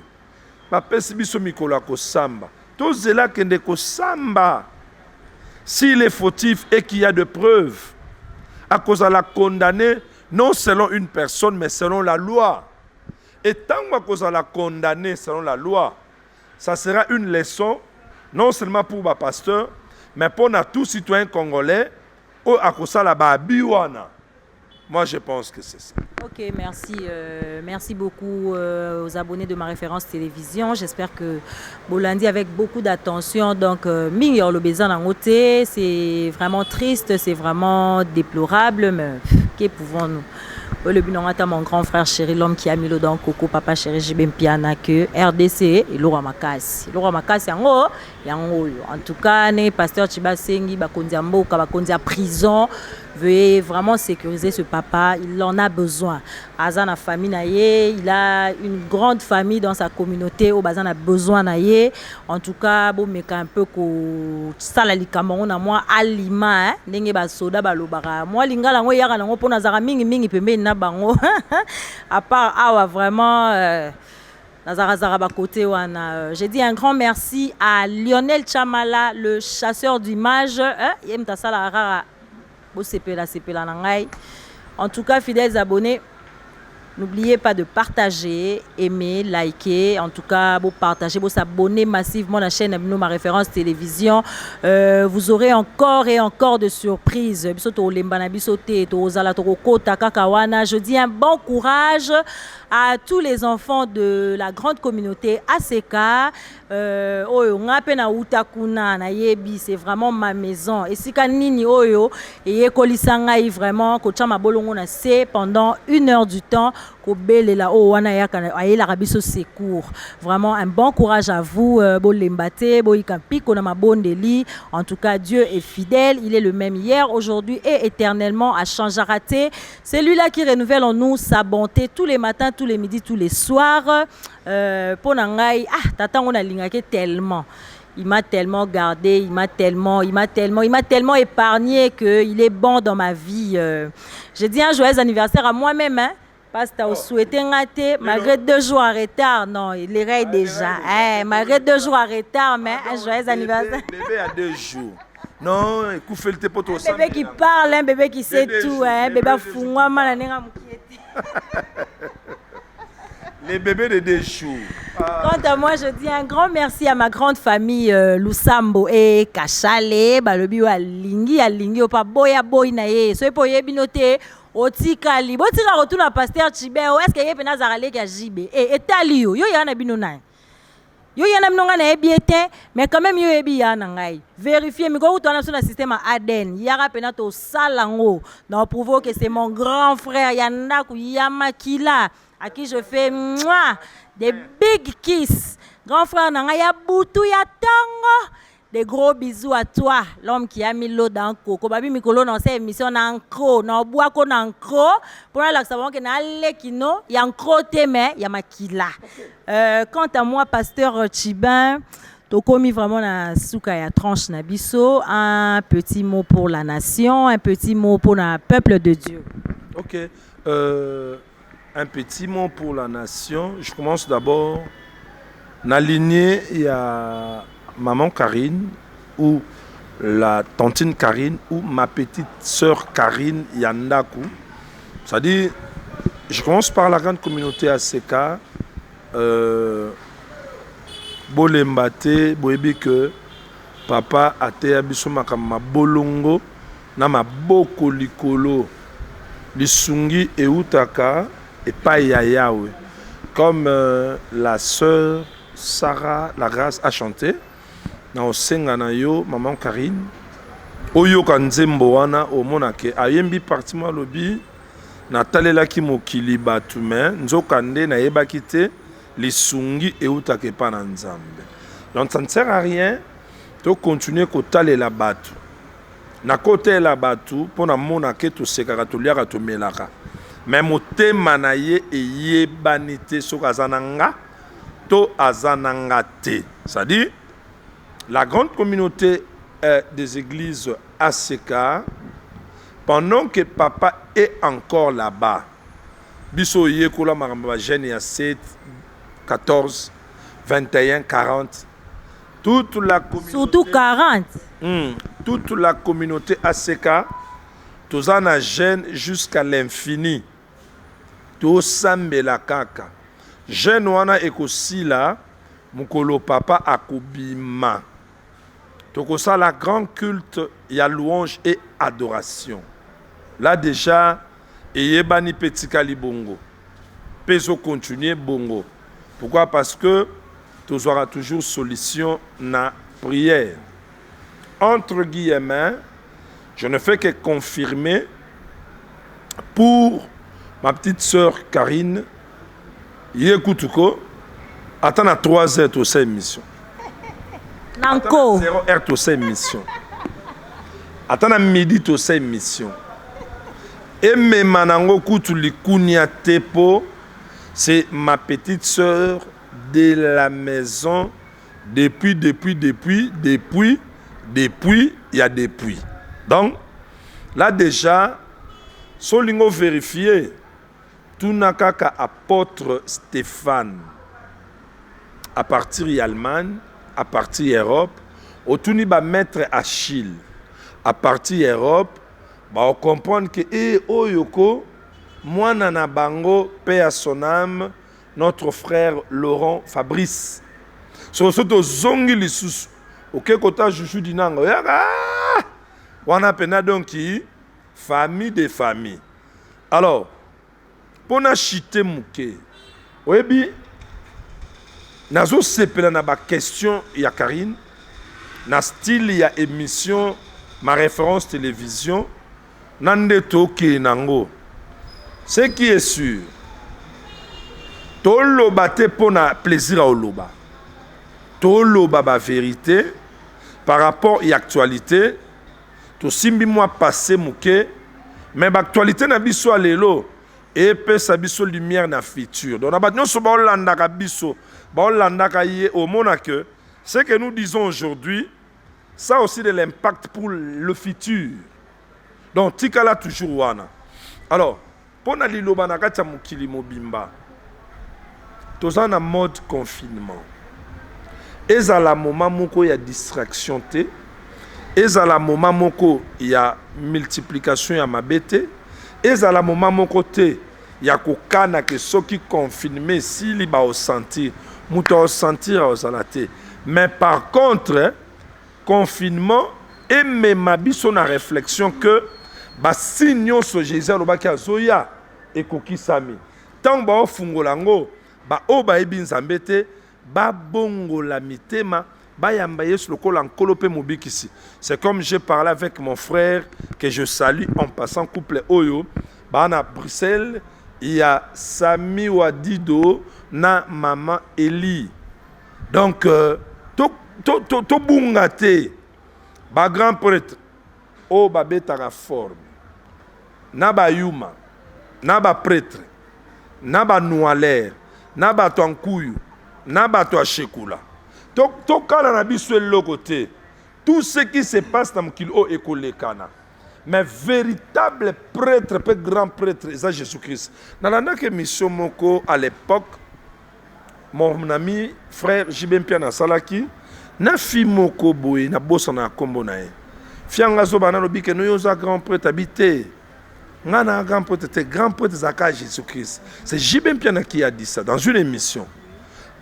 bapesi biso mikolo ko samba tozela kende ko samba s'il est fautif et qu'il y a de preuves à cause de la condamner non selon une personne mais selon la loi et tant à cause de la condamner selon la loi ça sera une leçon non seulement pour ba pasteur mais pour tout citoyen congolais au à cause de la babiwana. Moi, je pense que c'est ça. Ok, merci. Merci beaucoup aux abonnés de ma référence télévision. J'espère que Bolandi avec beaucoup d'attention. Donc, Mingyor Lobezan en côté, c'est vraiment triste, c'est vraiment déplorable. Mais que pouvons-nous? Le binongata, mon grand frère chéri, l'homme qui a mis le don Coco, papa chéri, Jibem Piana, que RDC et Laura Makasi. Laura Makasi, en tout cas, né pasteur Chiba Sengi, Bakondia Mboka, Bakondia prison. Veuillez vraiment sécuriser ce papa, il en a besoin. Azana famille naye, il a une grande famille dans sa communauté, au Bazan a besoin naye. En tout cas, bon mais un peu ko salali Cameroun à moi alima hein, ndenge ba soda ba lobara. Moi lingala ngo yaka nango pona zara mingi pembe na bango. À part awa vraiment Nazara côté wana. J'ai dit un grand merci à Lionel Chamala, le chasseur d'images, hein, yemta sala rara. En tout cas, fidèles abonnés, n'oubliez pas de partager, aimer, liker. En tout cas, vous partagez, vous abonnez massivement à la chaîne Ma Référence Télévision. Vous aurez encore et encore de surprises. Je dis un bon courage à tous les enfants de la grande communauté ACK. C'est vraiment ma maison. Et si kanini oyo et kolisanga vraiment kochama bolongo na c'est pendant 1 heure du temps kobelela o wana yaka ayela rabiso secours. Vraiment un bon courage à vous bolembate boikampiko na mabondeli. En tout cas, Dieu est fidèle, il est le même hier, aujourd'hui et éternellement à changer raté. C'est lui-là qui renouvelle en nous sa bonté tous les matins, tous les midis, tous les soirs. Ponangai tata on a lingake tellement. Il m'a tellement gardé, il m'a tellement épargné qu'il est bon dans ma vie. J'ai dit un joyeux anniversaire à moi-même, hein, parce que tu as souhaité un raté, malgré 2 jours en retard. Non, il irait déjà. Malgré 2 jours en retard, mais un joyeux anniversaire. Bébé a 2 jours. Non, écoute, fais le tépo tout ça. Un bébé qui parle, un bébé qui sait tout, un bébé fou, les bébés de 2 jours. Quant à moi, je dis un grand merci à ma grande famille Lusambo et Kachale, balobi alingi opa boya boy na ye. So po yebinote otikali botika rotuna pasteur Chibeo est-ce que yepena zarale ka jibe etali yo yana bino nani yo yana binonga na ebiete mais quand même yo ebi yana ngai vérifier miko to na sur le système ADN yara pena to salango na prouver que c'est mon grand frère yanda ku yamakila à qui je fais des big kiss grand frère na ngai ya butu ya tango. Des gros bisous à toi, l'homme qui a mis l'eau dans le coco. Babi Mikolo dans cette émission dans cro, dans bois qu'on en cro. Pour la savon que na lekino, il y a un cro témé, il y a makila. Quant à moi, pasteur Chibin, tu as commis vraiment la souka ya tranche nabiso, un petit mot pour la nation, un petit mot pour le peuple de Dieu. Ok, un petit mot pour la nation. Je commence d'abord. Dans la lignée, il y a maman Karine ou la tantine Karine ou ma petite sœur Karine Yandaku. C'est-à-dire, je commence par la grande communauté ACK. Bolembate, boebi que papa a été abisso makama bolongo na maboko likolo lisungi e utaka et pas yayawe. Comme la sœur Sarah Lagrasse a chanté. Na osenga na yo maman Karine oyo kanzembo wana omonake ayembi partima lobi na talelaki mokili batu me nzokande na yebaki te lisungi eutake pa na nzambe. Donc ça ne sert à rien de continuer kotalela batu na kote la batu pona monake to sekaka to liaka to melaka mais motema na ye eyebani te soka azananga to azananga te. C'est-à-dire la grande communauté des églises ACK, pendant que papa est encore là-bas, biso yekola maramba jeune ya 7, 14, 21, 40, toute la communauté. Surtout 40. Toute la communauté ACK, tous en a jeune jusqu'à l'infini. Tous sambela kaka. Jeune wana ekosi là, mukolo papa akubima. Donc ça, la grande culte, il y a louange et adoration. Là déjà, il y a bani petit kali bongo. Peso continuer bongo. Pourquoi? Parce que tu auras toujours solution na prière. Entre guillemets, je ne fais que confirmer pour ma petite sœur Karine, Yekoutuko, attends à 3 heures au sein mission. Nanko. 0 heure to sa mission. Attends à midi to sa mission. Et mes manango kutu likunia tepo, c'est ma petite sœur de la maison depuis, il y a depuis. Donc, là déjà, solingo vérifier, tout n'a qu'à apôtre Stéphane, à partir d'Allemagne, à partir Europe, autour ba maître Achille, à partir Europe, bah on comprend que oyoko, moi nana bango, paix à son âme, notre frère Laurent Fabrice. Sur ce zongi lisusu, ok kota juju dinango, wana pena donc qui famille des familles. Alors, pour na chite mouke, oyebi nazo sepela na ba question ya Karine, na style ya émission ma référence télévision, nande toke nango. Ce qui est sûr, toloba te pona plaisir à oloba. Toloba ba vérité par rapport à l'actualité. To simbi moi passé mouke, mais l'actualité na biso alelo et peut sa biso lumière na futur. Donc na ba nyonso ba olanda ka biso, ba olanda ka ye au mona que ce que nous disons aujourd'hui, ça a aussi de l'impact pour le futur. Donc tikala toujours wana. Alors, pona liloba na kati ya mokili mobimba. Toza na mode confinement. Ezala moment moko ya distraction te. Ezala moment moko ya multiplication ya mabete. Ezala moment moko te ya kokana ke soki confiné si li ba o sentir, muta o sentir o salate. Mais par contre, confinement et même biso na réflexion que basigne nyonso Jésus alobaki azoya ekokisami. Ntango baofungola yango baoyo bayebi Nzambe te babongola mitema bayamba Yesu lokola nkolo mpe mobikisi. C'est comme j'ai parlé avec mon frère que je salue en passant couple oyo bana Bruxelles. Il y a Sami Wadido na maman Eli. Donc to bungate ba grand prêtre o ba betara forme na ba yuma na ba prêtre na ba noualer na ba tonkuyu na ba to shekula to kala na biso lokote tout ce qui se passe dans mokili o ekolekana. Mais véritable prêtre, peu grand prêtre, c'est Jésus-Christ. Dans la mission moko à l'époque, mon ami frère Jibem Piana Salaki, na fi moko boy na bossa na kombo na e. Fianga zo bana lobi ke no yoza grand prêtre habité. Ngana grand prêtre zaka Jésus-Christ. C'est Jibem Piana qui a dit ça dans une émission.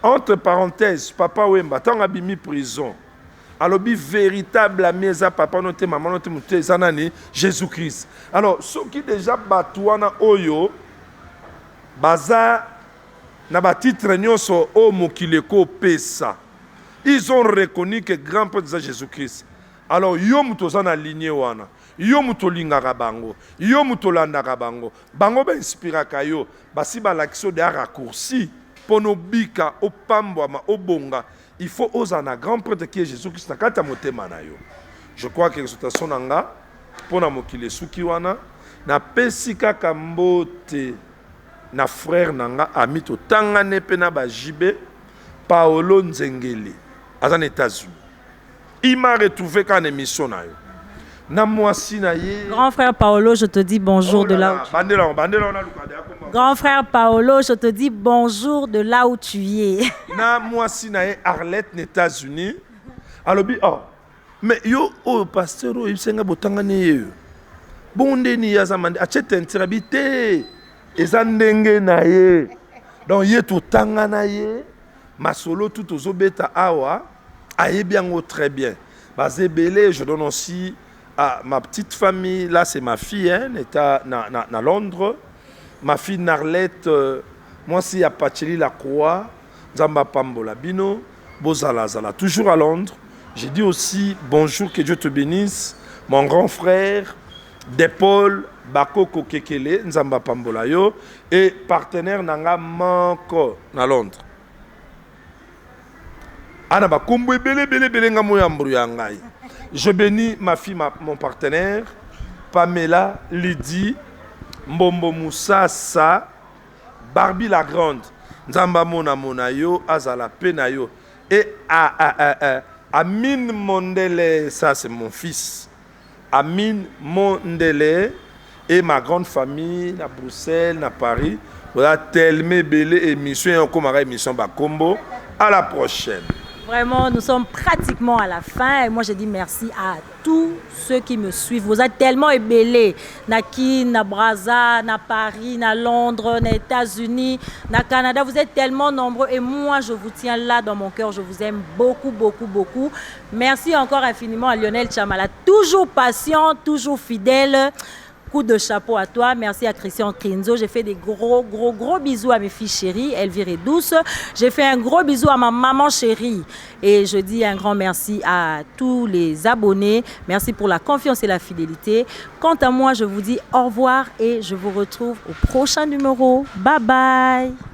Entre parenthèses, papa Wemba tant abimi prison. Alobi véritable ami za papa noté maman noté muté zanani Jésus-Christ. Alors ceux qui déjà batouana oyo baza na ba titre nyonso o mokileko pesa. Ils ont reconnu que grand prêtre c'est Jésus-Christ. Alors yo muto na lignée wana. Yo muto lingaka bango. Yo muto landaka bango. Bango ba inspiraka yo. Basi ba l'action de raccourci pour nos bika au pambwa au bonga. Il faut oser un grand prêtre qui est Jésus-Christ. Je crois que l'exhortation nanga pour na mokile suki wana na pesika kambote na frère nanga ami to tangane pe na ba jibe Paolo Nzengeli aux États-Unis. Il m'a retrouvé quand émission na yo. Na mwasi na ye. Grand frère Paolo, je te dis bonjour de là où tu es. Grand frère Paolo, je te dis bonjour de là où tu es. Na mwasi na ye Arlette aux États-Unis. Alobi oh mais yo oh pasteur o isenga botangane ye. Bonde ni yazamande achete ntirabite ezandenge na ye. Donc ye to tangana ye masolo tout ozobeta awa aye bien très bien. Bazebele je donne aussi à ma petite famille, là c'est ma fille, hein, est à Londres. Ma fille Narlette, moi si à Pacheli la Croix, Zamba Pambola Bino, Bozala Zala, toujours à Londres. J'ai dit aussi bonjour, que Dieu te bénisse, mon grand frère, Depol Bakoko Kekele, Nzamba Pambola Yo, et partenaire Nanga Manko, à Londres. Ana ba kombo bele nga moya mbru ya ngai. Je bénis ma fille, mon partenaire, Pamela, Lydie, Mbombo Moussassa, Barbie la Grande, Nzamba Mona Monayo, Azala Penayo, et Amine Mondele, ça c'est mon fils, Amine Mondele, et ma grande famille, à Bruxelles, à Paris, voilà, tellement belle émission, comme émission Bakombo, à la prochaine. Vraiment, nous sommes pratiquement à la fin et moi je dis merci à tous ceux qui me suivent. Vous êtes tellement ébellés. Naki, na Brazza, na Paris, na Londres, na États-Unis, na Canada. Vous êtes tellement nombreux et moi je vous tiens là dans mon cœur. Je vous aime beaucoup, beaucoup, beaucoup. Merci encore infiniment à Lionel Chamala. Toujours patient, toujours fidèle. Coup de chapeau à toi. Merci à Christian Krinzo. J'ai fait des gros bisous à mes filles chéries, Elvire et Douce. J'ai fait un gros bisou à ma maman chérie. Et je dis un grand merci à tous les abonnés. Merci pour la confiance et la fidélité. Quant à moi, je vous dis au revoir et je vous retrouve au prochain numéro. Bye bye.